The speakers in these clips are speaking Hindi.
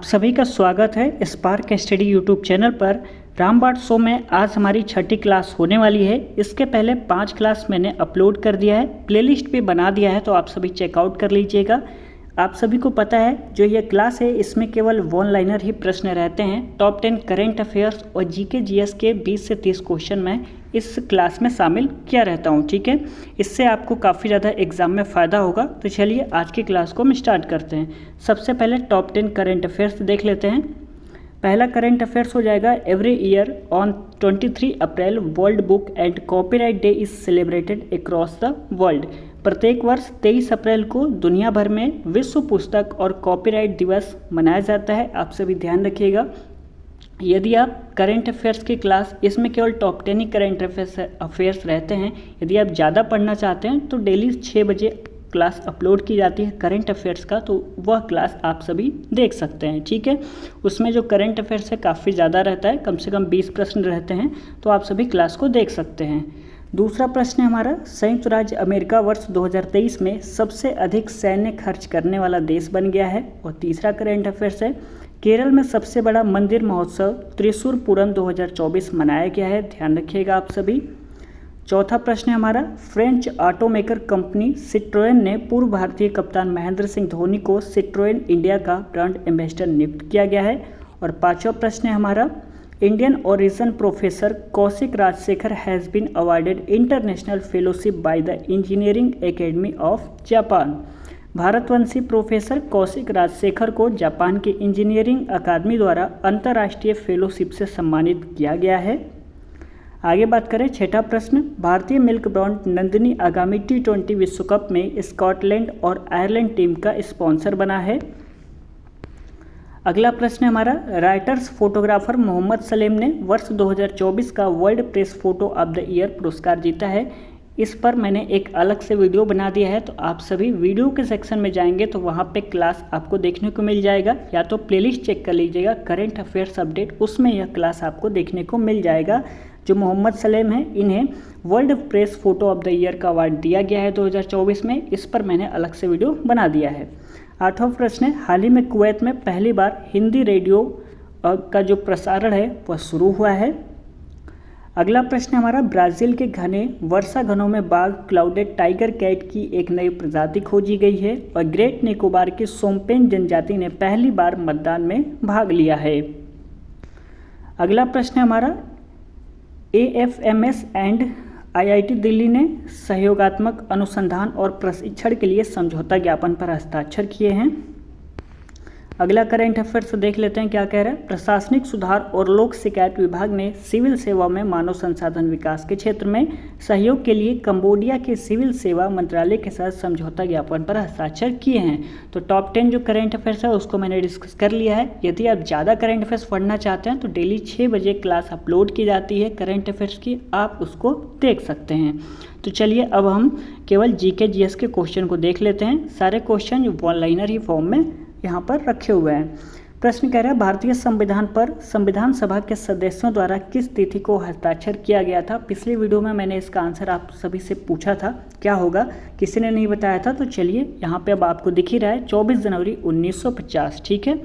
आप सभी का स्वागत है स्पार्क स्टडी यूट्यूब चैनल पर। रामबाण शो में आज हमारी छठी क्लास होने वाली है। इसके पहले 5 क्लास मैंने अपलोड कर दिया है, प्लेलिस्ट भी बना दिया है, तो आप सभी चेकआउट कर लीजिएगा। आप सभी को पता है जो ये क्लास है इसमें केवल वन लाइनर ही प्रश्न रहते हैं। टॉप 10 करेंट अफेयर्स और जीके जीएस के 20 से 30 क्वेश्चन मैं इस क्लास में शामिल किया रहता हूँ, ठीक है। इससे आपको काफ़ी ज़्यादा एग्जाम में फ़ायदा होगा। तो चलिए आज की क्लास को हम स्टार्ट करते हैं। सबसे पहले टॉप 10 करेंट अफेयर्स देख लेते हैं। पहला करंट अफेयर्स हो जाएगा, every year on 23 April world book and copyright day is celebrated across the world. प्रत्येक वर्ष 23 अप्रैल को दुनिया भर में विश्व पुस्तक और कॉपीराइट दिवस मनाया जाता है। आप सभी ध्यान रखिएगा। यदि आप करंट अफेयर्स की क्लास, इसमें केवल टॉप 10 ही करंट अफेयर्स रहते हैं। यदि आप ज़्यादा पढ़ना चाहते हैं तो डेली 6 बजे क्लास अपलोड की जाती है करंट अफेयर्स का, तो वह क्लास आप सभी देख सकते हैं, ठीक है। उसमें जो करंट अफेयर्स है काफ़ी ज़्यादा रहता है, कम से कम 20 प्रश्न रहते हैं, तो आप सभी क्लास को देख सकते हैं। दूसरा प्रश्न है हमारा, संयुक्त राज्य अमेरिका वर्ष 2023 में सबसे अधिक सैन्य खर्च करने वाला देश बन गया है। और तीसरा करंट अफेयर्स है, केरल में सबसे बड़ा मंदिर महोत्सव त्रिशूर पूरम 2024 मनाया गया है। ध्यान रखिएगा आप सभी। चौथा प्रश्न है हमारा, फ्रेंच ऑटोमेकर कंपनी सिट्रोएन ने पूर्व भारतीय कप्तान महेंद्र सिंह धोनी को सिट्रोएन इंडिया का ब्रांड एम्बेसडर नियुक्त किया गया है। और पांचवा प्रश्न है हमारा, Indian origin professor Kaushik Rajshekhar has been awarded international fellowship by the engineering academy of Japan. भारतवंशी प्रोफेसर कौशिक राजशेखर को जापान के इंजीनियरिंग अकादमी द्वारा अंतर्राष्ट्रीय फेलोशिप से सम्मानित किया गया है। आगे बात करें, छठा प्रश्न, भारतीय मिल्क ब्रांड नंदिनी आगामी T20 विश्व कप में स्कॉटलैंड और आयरलैंड टीम का स्पॉन्सर बना है। अगला प्रश्न है हमारा, राइटर्स फोटोग्राफर मोहम्मद सलेम ने वर्ष 2024 का world press photo of the year पुरस्कार जीता है। इस पर मैंने एक अलग से वीडियो बना दिया है, तो आप सभी वीडियो के सेक्शन में जाएंगे तो वहाँ पे क्लास आपको देखने को मिल जाएगा, या तो प्लेलिस्ट चेक कर लीजिएगा करेंट अफेयर्स अपडेट, उसमें यह क्लास आपको देखने को मिल जाएगा। जो मोहम्मद सलेम हैं, इन्हें world press photo of the year का अवार्ड दिया गया है 2024 में। इस पर मैंने अलग से वीडियो बना दिया है। आठवां प्रश्न है, हाल ही में कुवैत में पहली बार हिंदी रेडियो का जो प्रसारण है वह शुरू हुआ है। अगला प्रश्न हमारा, ब्राज़ील के घने वर्षा घनों में बाघ क्लाउडेड टाइगर कैट की एक नई प्रजाति खोजी गई है। और ग्रेट निकोबार की सोम्पेन जनजाति ने पहली बार मतदान में भाग लिया है। अगला प्रश्न हमारा, AFMS एंड IIT दिल्ली ने सहयोगात्मक अनुसंधान और प्रशिक्षण के लिए समझौता ज्ञापन पर हस्ताक्षर किए हैं। अगला करंट अफेयर्स देख लेते हैं क्या कह रहा है, प्रशासनिक सुधार और लोक शिकायत विभाग ने सिविल सेवा में मानव संसाधन विकास के क्षेत्र में सहयोग के लिए कंबोडिया के सिविल सेवा मंत्रालय के साथ समझौता ज्ञापन पर हस्ताक्षर किए हैं। तो टॉप 10 जो करंट अफेयर्स है उसको मैंने डिस्कस कर लिया है। यदि आप ज़्यादा करंट अफेयर्स पढ़ना चाहते हैं तो डेली 6 बजे क्लास अपलोड की जाती है करंट अफेयर्स की, आप उसको देख सकते हैं। तो चलिए अब हम केवल जीके जीएस के क्वेश्चन को देख लेते हैं। सारे क्वेश्चन जो वन लाइनर ही फॉर्म में यहाँ पर रखे हुए हैं। प्रश्न कह रहा है, भारतीय संविधान पर संविधान सभा के सदस्यों द्वारा किस तिथि को हस्ताक्षर किया गया था। पिछली वीडियो में मैंने इसका आंसर आप सभी से पूछा था क्या होगा, किसी ने नहीं बताया था। तो चलिए यहाँ पे अब आपको दिख ही रहा है 24 जनवरी 1950, ठीक है।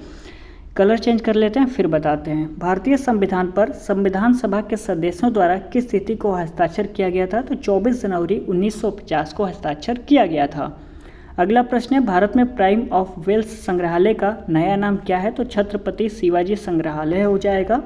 कलर चेंज कर लेते हैं फिर बताते हैं। भारतीय संविधान पर संविधान सभा के सदस्यों द्वारा किस तिथि को हस्ताक्षर किया गया था। तो 24 जनवरी 1950 को हस्ताक्षर किया गया था। अगला प्रश्न है, भारत में प्राइम ऑफ वेल्स संग्रहालय का नया नाम क्या है। तो छत्रपति शिवाजी संग्रहालय हो जाएगा।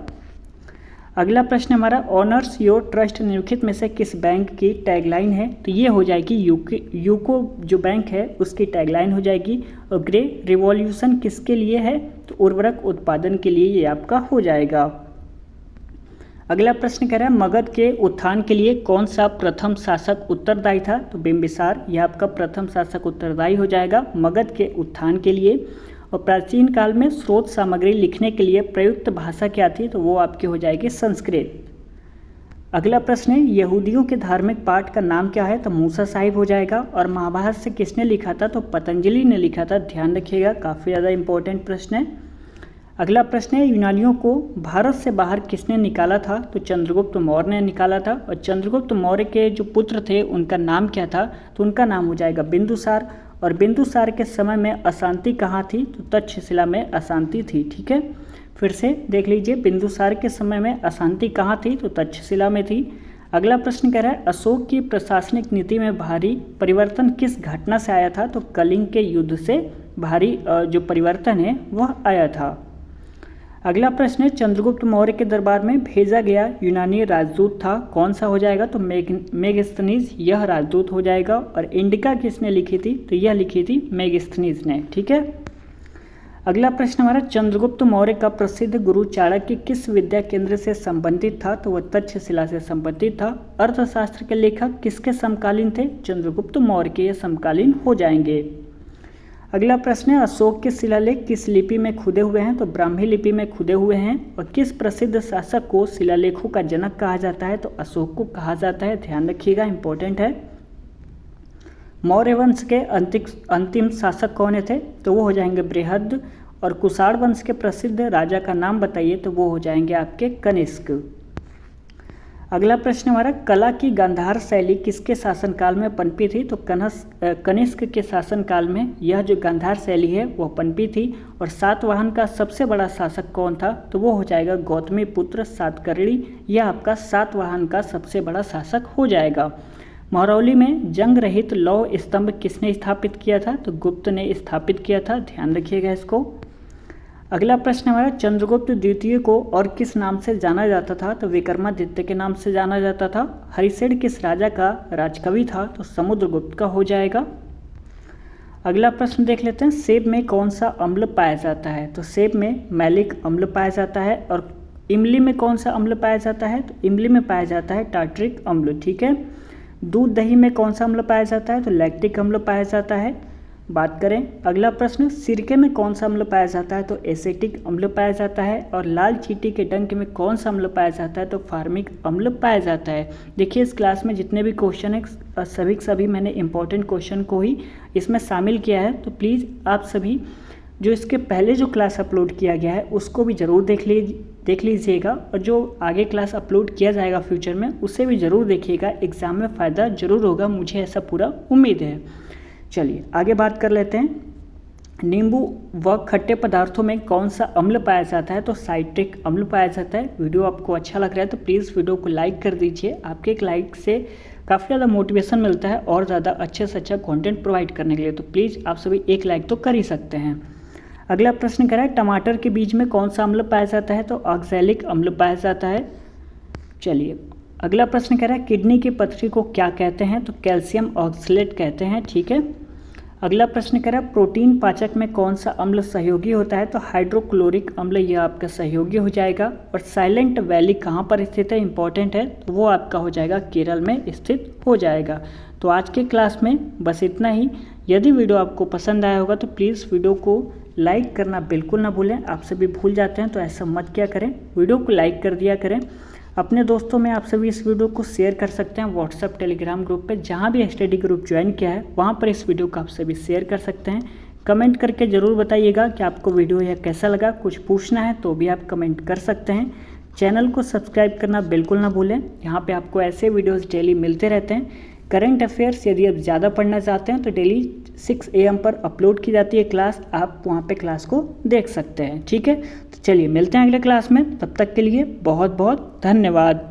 अगला प्रश्न हमारा, ऑनर्स योर ट्रस्ट निम्नलिखित में से किस बैंक की टैगलाइन है। तो ये हो जाएगी यूको जो बैंक है उसकी टैगलाइन हो जाएगी। और ग्रे रिवॉल्यूशन किसके लिए है। तो उर्वरक उत्पादन के लिए ये आपका हो जाएगा। अगला प्रश्न कह रहा है, मगध के उत्थान के लिए कौन सा प्रथम शासक उत्तरदायी था। तो बिंबिसार, यह आपका प्रथम शासक उत्तरदायी हो जाएगा मगध के उत्थान के लिए। और प्राचीन काल में स्रोत सामग्री लिखने के लिए प्रयुक्त भाषा क्या थी। तो वो आपकी हो जाएगी संस्कृत। अगला प्रश्न है, यहूदियों के धार्मिक पाठ का नाम क्या है। तो मूसा साहिब हो जाएगा। और महाभारत से किसने लिखा था। तो पतंजलि ने लिखा था। ध्यान रखिएगा, काफ़ी ज़्यादा इंपॉर्टेंट प्रश्न है। अगला प्रश्न है, यूनानियों को भारत से बाहर किसने निकाला था। तो चंद्रगुप्त मौर्य ने निकाला था। और चंद्रगुप्त मौर्य के जो पुत्र थे उनका नाम क्या था। तो उनका नाम हो जाएगा बिंदुसार। और बिंदुसार के समय में अशांति कहाँ थी, तो तक्षशिला में अशांति थी। ठीक है, फिर से देख लीजिए, बिंदुसार के समय में अशांति कहाँ थी, तो तक्षशिला में थी। अगला प्रश्न कह रहा है अशोक की प्रशासनिक नीति में भारी परिवर्तन किस घटना से आया था, तो कलिंग के युद्ध से भारी जो परिवर्तन है वह आया था। अगला प्रश्न है चंद्रगुप्त मौर्य के दरबार में भेजा गया यूनानी राजदूत था, कौन सा हो जाएगा, तो मेगस्थनीज यह राजदूत हो जाएगा। और इंडिका किसने लिखी थी, तो यह लिखी थी मेगस्थनीज ने। ठीक है, अगला प्रश्न हमारा चंद्रगुप्त मौर्य का प्रसिद्ध गुरु चाणक्य किस विद्या केंद्र से संबंधित था, तो वह तक्षशिला से संबंधित था। अर्थशास्त्र के लेखक किसके समकालीन थे, चंद्रगुप्त मौर्य के, ये समकालीन हो जाएंगे। अगला प्रश्न है अशोक के शिलालेख किस लिपि में खुदे हुए हैं, तो ब्राह्मी लिपि में खुदे हुए हैं। और किस प्रसिद्ध शासक को शिलालेखों का जनक कहा जाता है, तो अशोक को कहा जाता है। ध्यान रखिएगा, इंपॉर्टेंट है। मौर्य वंश के अंतिम शासक कौन थे, तो वो हो जाएंगे बृहद। और कुषाण वंश के प्रसिद्ध राजा का नाम बताइए, तो वो हो जाएंगे आपके कनिष्क। अगला प्रश्न हमारा कला की गांधार शैली किसके शासनकाल में पनपी थी, तो कनिष्क के शासनकाल में यह जो गांधार शैली है वह पनपी थी। और सातवाहन का सबसे बड़ा शासक कौन था, तो वो हो जाएगा गौतमी पुत्र सातकर्णी, यह आपका सातवाहन का सबसे बड़ा शासक हो जाएगा। महरौली में जंग रहित लौह स्तंभ किसने स्थापित किया था, तो गुप्त ने स्थापित किया था। ध्यान रखिएगा इसको। अगला प्रश्न हमारा चंद्रगुप्त द्वितीय को और किस नाम से जाना जाता था, तो विक्रमादित्य के नाम से जाना जाता था। हरिसेन किस राजा का राजकवि था, तो समुद्रगुप्त का हो जाएगा। अगला प्रश्न देख लेते हैं सेब में कौन सा अम्ल पाया जाता है, तो सेब में मैलिक अम्ल पाया जाता है। और इमली में कौन सा अम्ल पाया जाता है, तो इमली में पाया जाता है टार्टरिक अम्ल। ठीक है, दूध दही में कौन सा अम्ल पाया जाता है, तो लैक्टिक अम्ल पाया जाता है। बात करें अगला प्रश्न सिरके में कौन सा अम्ल पाया जाता है, तो एसिटिक अम्ल पाया जाता है। और लाल चींटी के डंक में कौन सा अम्ल पाया जाता है, तो फार्मिक अम्ल पाया जाता है। देखिए इस क्लास में जितने भी क्वेश्चन है सभी मैंने इंपॉर्टेंट क्वेश्चन को ही इसमें शामिल किया है। तो प्लीज़ आप सभी जो इसके पहले जो क्लास अपलोड किया गया है उसको भी ज़रूर देख लीजिएगा। और जो आगे क्लास अपलोड किया जाएगा फ्यूचर में उसे भी ज़रूर देखिएगा, एग्ज़ाम में फ़ायदा ज़रूर होगा, मुझे ऐसा पूरा उम्मीद है। चलिए आगे बात कर लेते हैं। नींबू व खट्टे पदार्थों में कौन सा अम्ल पाया जाता है, तो साइट्रिक अम्ल पाया जाता है। वीडियो आपको अच्छा लग रहा है तो प्लीज़ वीडियो को लाइक कर दीजिए, आपके एक लाइक से काफ़ी ज़्यादा मोटिवेशन मिलता है और ज़्यादा अच्छे से अच्छा कंटेंट प्रोवाइड करने के लिए। तो प्लीज़ आप सभी एक लाइक तो कर ही सकते हैं। अगला प्रश्न कह रहा है टमाटर के बीज में कौन सा अम्ल पाया जाता है, तो ऑक्सैलिक अम्ल पाया जाता है। चलिए अगला प्रश्न कह रहा है किडनी की पथरी को क्या कहते हैं, तो कैल्शियम ऑक्सलेट कहते हैं। ठीक है, अगला प्रश्न कह रहा है प्रोटीन पाचक में कौन सा अम्ल सहयोगी होता है, तो हाइड्रोक्लोरिक अम्ल यह आपका सहयोगी हो जाएगा। और साइलेंट वैली कहाँ पर स्थित है, इंपॉर्टेंट है, तो वो आपका हो जाएगा केरल में स्थित हो जाएगा। तो आज के क्लास में बस इतना ही। यदि वीडियो आपको पसंद आया होगा तो प्लीज़ वीडियो को लाइक करना बिल्कुल ना भूलें। आप सभी भूल जाते हैं तो ऐसा मत क्या करें, वीडियो को लाइक कर दिया करें। अपने दोस्तों में आप सभी इस वीडियो को शेयर कर सकते हैं व्हाट्सएप टेलीग्राम ग्रुप पे, जहाँ भी स्टडी ग्रुप ज्वाइन किया है वहाँ पर इस वीडियो को आप सभी शेयर कर सकते हैं। कमेंट करके ज़रूर बताइएगा कि आपको वीडियो यह कैसा लगा। कुछ पूछना है तो भी आप कमेंट कर सकते हैं। चैनल को सब्सक्राइब करना बिल्कुल ना भूलें, यहाँ पर आपको ऐसे वीडियोज़ डेली मिलते रहते हैं। करंट अफेयर्स यदि आप ज़्यादा पढ़ना चाहते हैं तो डेली 6 AM पर अपलोड की जाती है क्लास, आप वहाँ पे क्लास को देख सकते हैं। ठीक है, तो चलिए मिलते हैं अगले क्लास में, तब तक के लिए बहुत बहुत धन्यवाद।